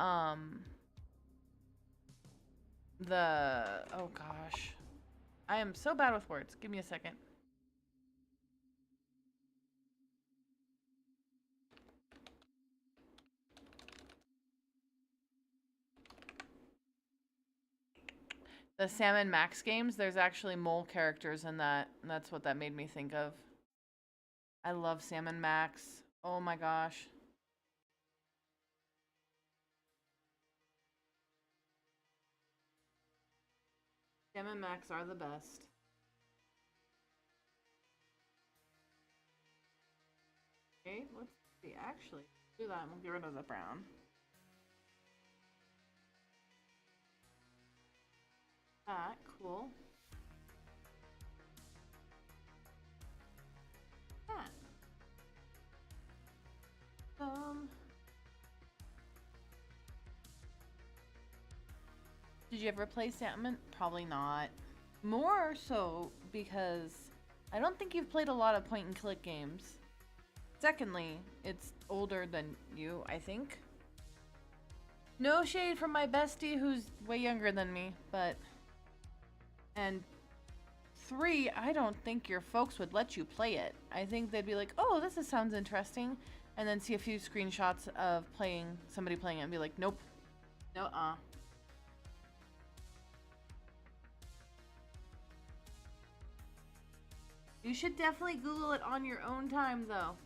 Speaker 1: oh gosh. I am so bad with words. Give me a second. The Sam and Max games, there's actually mole characters in that. And that's what that made me think of. I love Sam and Max. Oh my gosh. Sam and Max are the best. Okay, let's see. Actually, do that and we'll get rid of the brown. That, cool. That. Did you ever play Salmon? Probably not. More so because I don't think you've played a lot of point and click games. Secondly, it's older than you, I think. No shade from my bestie who's way younger than me, but... And 3, I don't think your folks would let you play it. I think they'd be like, oh, sounds interesting. And then see a few screenshots of somebody playing it and be like, nope. No-uh. You should definitely Google it on your own time, though.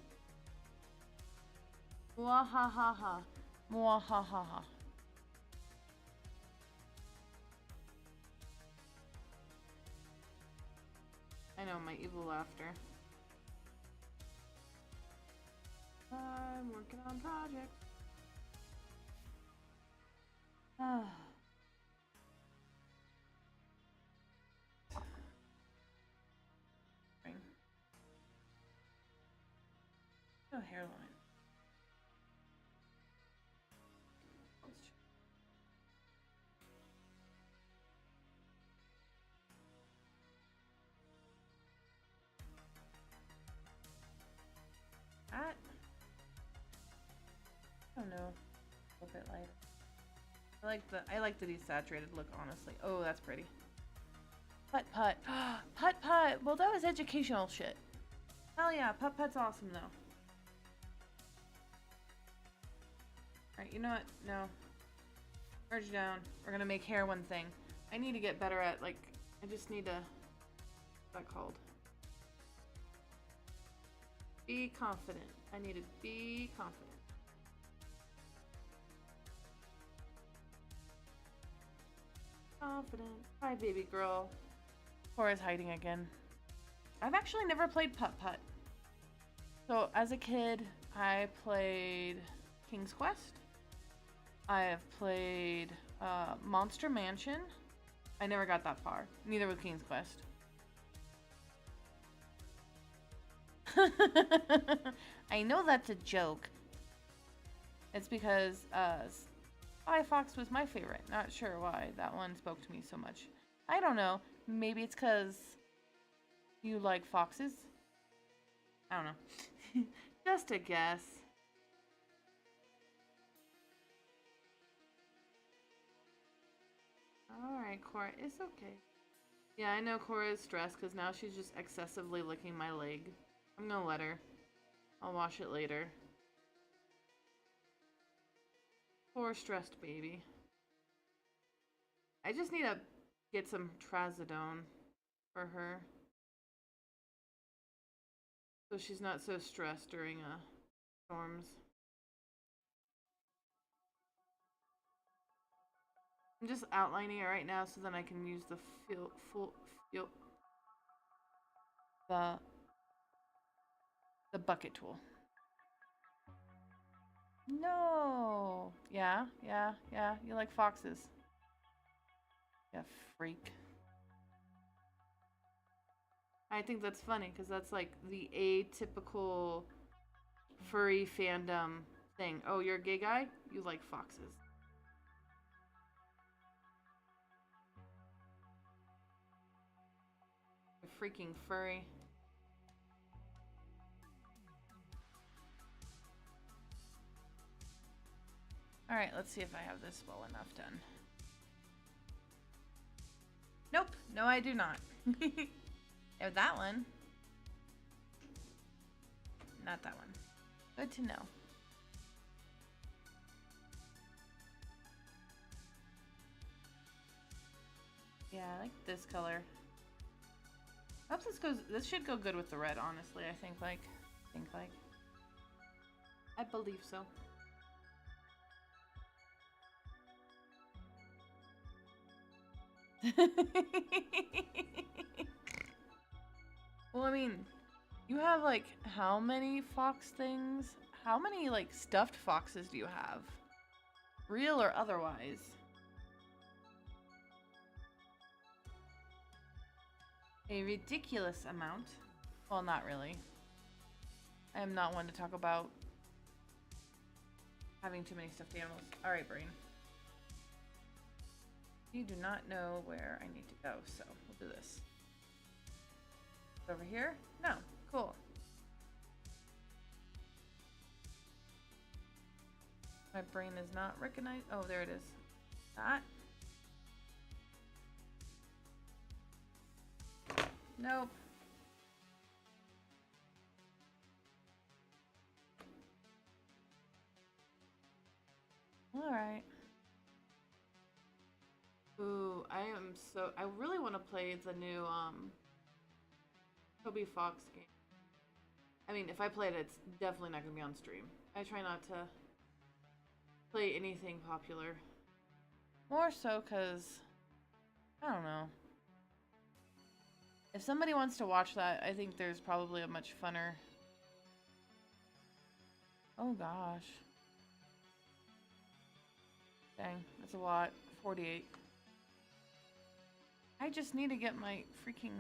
Speaker 1: Mwahaha. Mwahaha. I know, my evil laughter. I'm working on projects. No hairline. That? I don't know. A little bit lighter. I like the desaturated look, honestly. Oh, that's pretty. Putt putt. Putt putt. Well, that was educational shit. Hell yeah, putt putt's awesome though. Alright, you know what? No. Merge down. We're gonna make hair one thing. I need to get better at, like, I just need to, what's that called? Be confident. I need to be confident. Confident. Hi, baby girl. Cora's hiding again. I've actually never played Putt Putt. So, as a kid, I played King's Quest. I have played Monster Mansion. I never got that far. Neither with King's Quest. I know that's a joke. It's because Spy Fox was my favorite. Not sure why that one spoke to me so much. I don't know. Maybe it's because you like foxes? I don't know. Just a guess. Alright, Cora, it's okay. Yeah, I know Cora is stressed because now she's just excessively licking my leg. I'm gonna let her. I'll wash it later. Poor stressed baby. I just need to get some trazodone for her. So she's not so stressed during storms. I'm just outlining it right now so then I can use the the bucket tool. No. Yeah, yeah, yeah. You like foxes. Yeah, freak. I think that's funny because that's like the atypical furry fandom thing. Oh, you're a gay guy? You like foxes. A freaking furry. Alright, let's see if I have this well enough done. Nope. No, I do not. Oh, that one. Not that one. Good to know. Yeah, I like this color. Perhaps this should go good with the red, honestly, I think like. I believe so. Well, I mean, you have like how many fox things? How many like stuffed foxes do you have? Real or otherwise? A ridiculous amount. Well, not really. I am not one to talk about having too many stuffed animals. Alright, brain. You do not know where I need to go, so we'll do this. Over here? No. Cool. My brain is not recognized. Oh, there it is. That. Nope. Alright. Ooh, I really want to play the new, Toby Fox game. I mean, if I played it, it's definitely not going to be on stream. I try not to play anything popular. More so because, I don't know. If somebody wants to watch that, I think there's probably a much funner... Oh gosh. Dang, that's a lot. 48. I just need to get my freaking...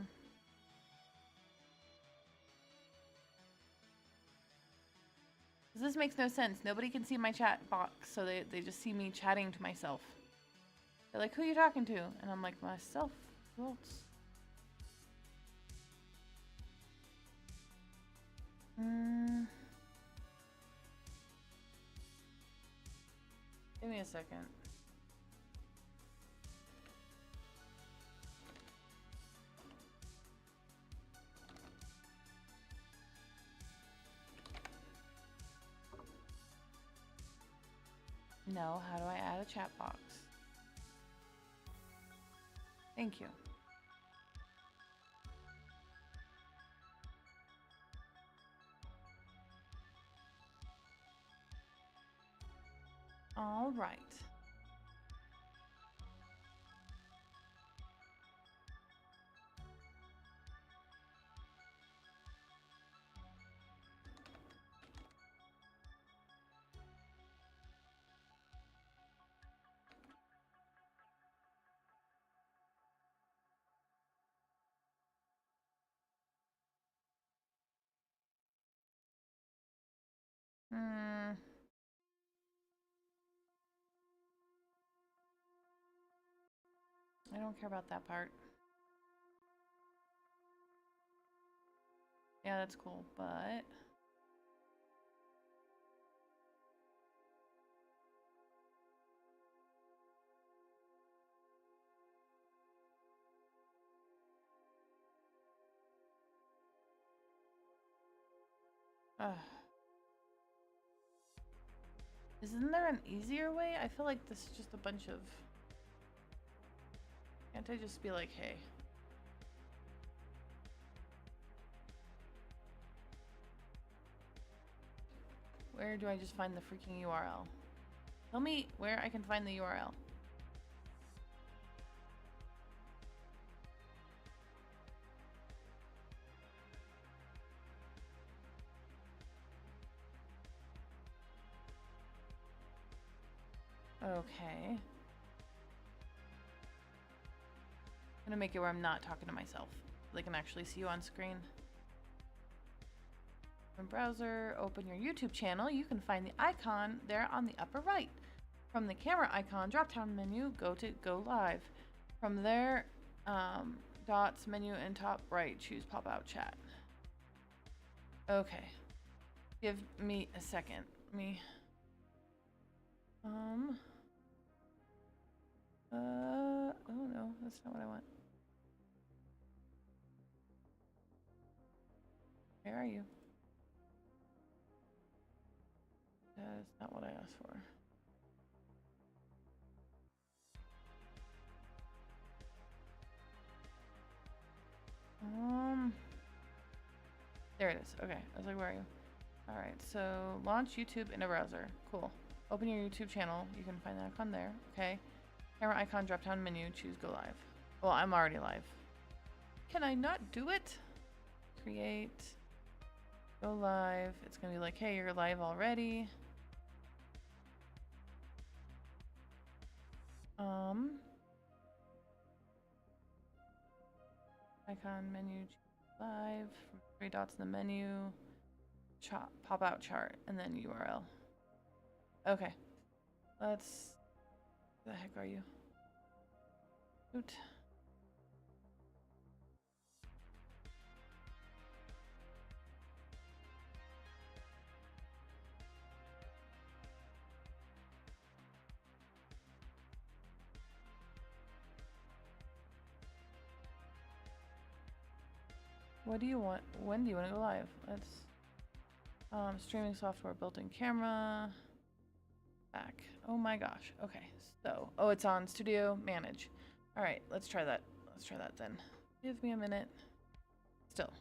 Speaker 1: This makes no sense. Nobody can see my chat box, so they just see me chatting to myself. They're like, who are you talking to? And I'm like, myself. Who else? Give me a second. No, how do I add a chat box? Thank you. All right. I don't care about that part. Yeah, that's cool, but... Isn't there an easier way? I feel like this is just a bunch of... Can't I just be like, hey? Where do I just find the freaking URL? Tell me where I can find the URL. Okay. I'm gonna make it where I'm not talking to myself. They can actually see you on screen. From browser, open your YouTube channel. You can find the icon there on the upper right. From the camera icon drop-down menu, go to Go Live. From there, dots menu and top right, choose pop-out chat. Okay. Give me a second. Oh no, that's not what I want. Where are you? That's not what I asked for. There it is. Okay, I was like, where are you? All right, so launch YouTube in a browser. Cool. Open your YouTube channel. You can find the icon there. Okay. Camera icon drop down menu. Choose go live. Well, I'm already live. Can I not do it? Create. Go live. It's gonna be like, hey, you're live already. Icon menu. Choose live. From 3 dots in the menu. Pop out chart and then URL. Okay. Let's. Where the heck are you? Oot. What do you want? When do you want to go live? Let's streaming software, built-in camera. Back. Oh my gosh. Okay. So, oh, it's on Studio Manage. All right, let's try that. Let's try that then. Give me a minute. Still.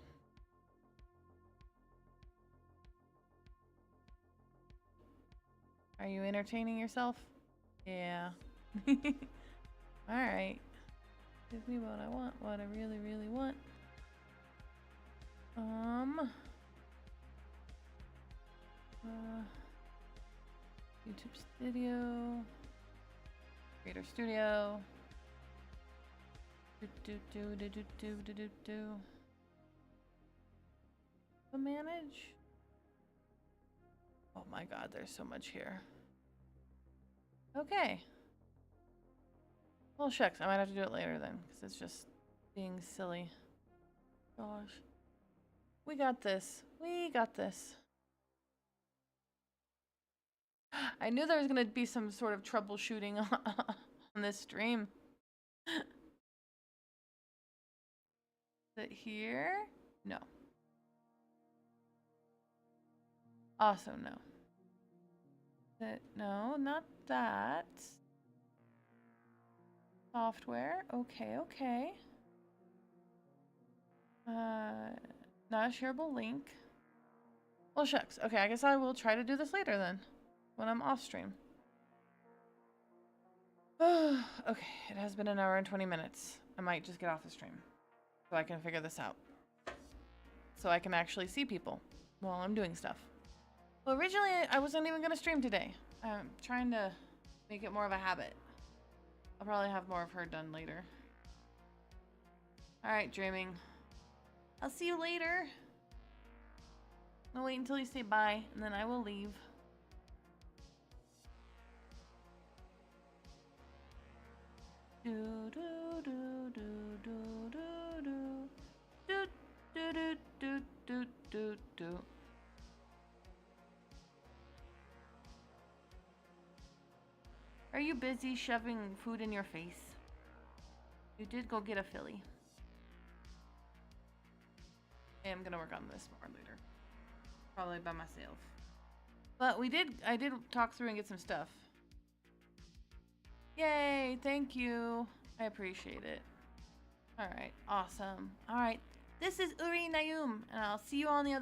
Speaker 1: Are you entertaining yourself? Yeah. All right. Give me what I want, what I really, really want. YouTube Studio, Creator Studio. Manage. Oh my God, there's so much here. Okay. Well, shucks, I might have to do it later then, because it's just being silly. Gosh. We got this. We got this. I knew there was going to be some sort of troubleshooting on this stream. Is it here? No. Also no. No, not that. Software. Okay, okay. Not a shareable link. Well, shucks. Okay, I guess I will try to do this later then. When I'm off stream. Okay, it has been 1 hour and 20 minutes. I might just get off the stream. So I can figure this out. So I can actually see people while I'm doing stuff. Well, originally I wasn't even going to stream today. I'm trying to make it more of a habit. I'll probably have more of her done later. Alright, dreaming. I'll see you later. I'll wait until you say bye, and then I will leave. Do do do do do do do do do do do do do. Are you busy shoving food in your face? You did go get a Philly. I am gonna work on this more later. Probably by myself. But I did talk through and get some stuff. Yay, thank you. I appreciate it. Alright, awesome. Alright, this is Uri Nayum, and I'll see you on the other